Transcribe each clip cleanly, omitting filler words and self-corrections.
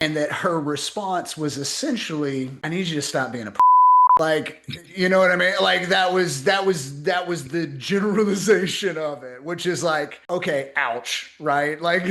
And that her response was essentially, I need you to stop being a like, you know what I mean? Like that was the generalization of it, which is like, okay, ouch, right? Like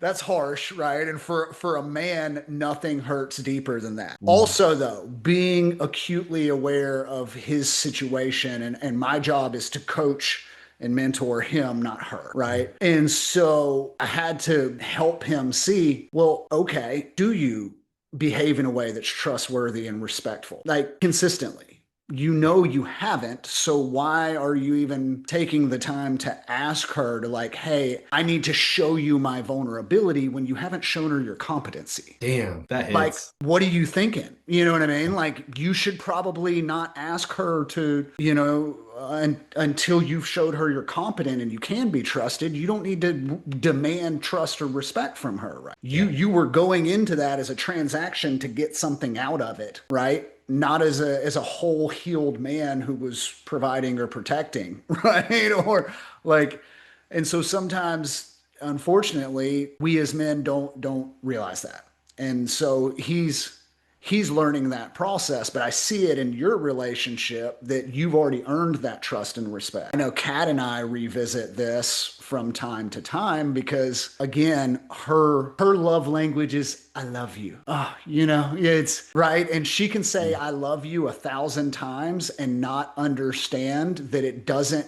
that's harsh, right? And for a man, nothing hurts deeper than that. Mm. Also, though, being acutely aware of his situation, and my job is to coach and mentor him, not her, right? And so I had to help him see, well, okay, do you behave in a way that's trustworthy and respectful, like consistently? You know you haven't, so why are you even taking the time to ask her to, like, hey, I need to show you my vulnerability when you haven't shown her your competency? Damn, that Like, hits. what are you thinking? You know what I mean? Like, you should probably not ask her to, until you've showed her you're competent and you can be trusted. You don't need to demand trust or respect from her, right? You Yeah. you were going into that as a transaction to get something out of it, right? Not as a whole healed man who was providing or protecting, right? Or like, and so sometimes, unfortunately, we as men don't realize that. And so he's learning that process, but I see it in your relationship that you've already earned that trust and respect. I know Kat and I revisit this from time to time because, again, her love language is I love you. Oh, it's right. And she can say Mm. I love you 1,000 times and not understand that it doesn't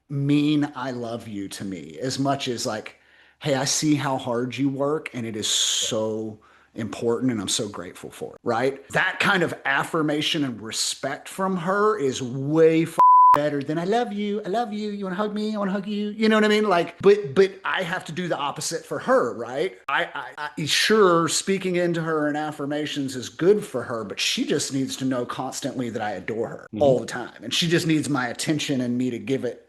mean I love you to me as much as, like, hey, I see how hard you work and it is so important and I'm so grateful for it, right? That kind of affirmation and respect from her is way better than I love you. I love you. You want to hug me? I want to hug you. You know what I mean? Like, but I have to do the opposite for her, right? I sure, speaking into her in affirmations is good for her, but she just needs to know constantly that I adore her all Mhm. the time, and she just needs my attention and me to give it,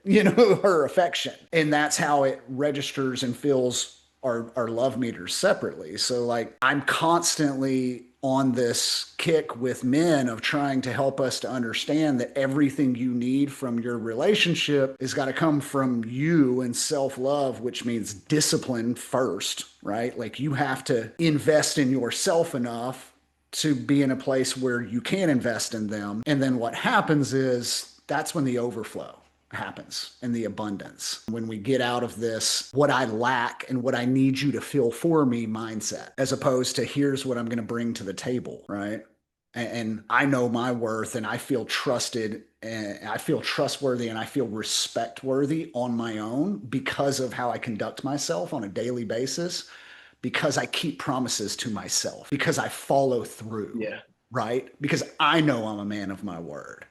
her affection, and that's how it registers and feels our love meters separately. So, like, I'm constantly on this kick with men of trying to help us to understand that everything you need from your relationship has got to come from you and self-love, which means discipline first, right? Like, you have to invest in yourself enough to be in a place where you can invest in them. And then what happens is that's when the overflow happens and the abundance. When we get out of this, what I lack and what I need you to feel for me mindset, as opposed to here's what I'm going to bring to the table, right? And I know my worth and I feel trusted and I feel trustworthy and I feel respect worthy on my own because of how I conduct myself on a daily basis, because I keep promises to myself, because I follow through, Yeah. right? Because I know I'm a man of my word.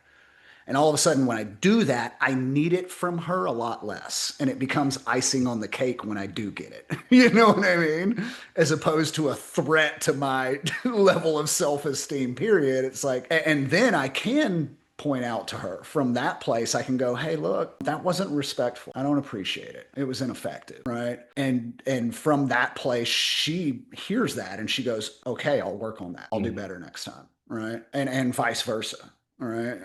And all of a sudden, when I do that, I need it from her a lot less. And it becomes icing on the cake when I do get it. You know what I mean? As opposed to a threat to my level of self esteem, period. It's like, and then I can point out to her from that place. I can go, hey, look, that wasn't respectful. I don't appreciate it. It was ineffective, right? And from that place, she hears that and she goes, okay, I'll work on that. I'll do Mm. better next time, right? And vice versa. All right.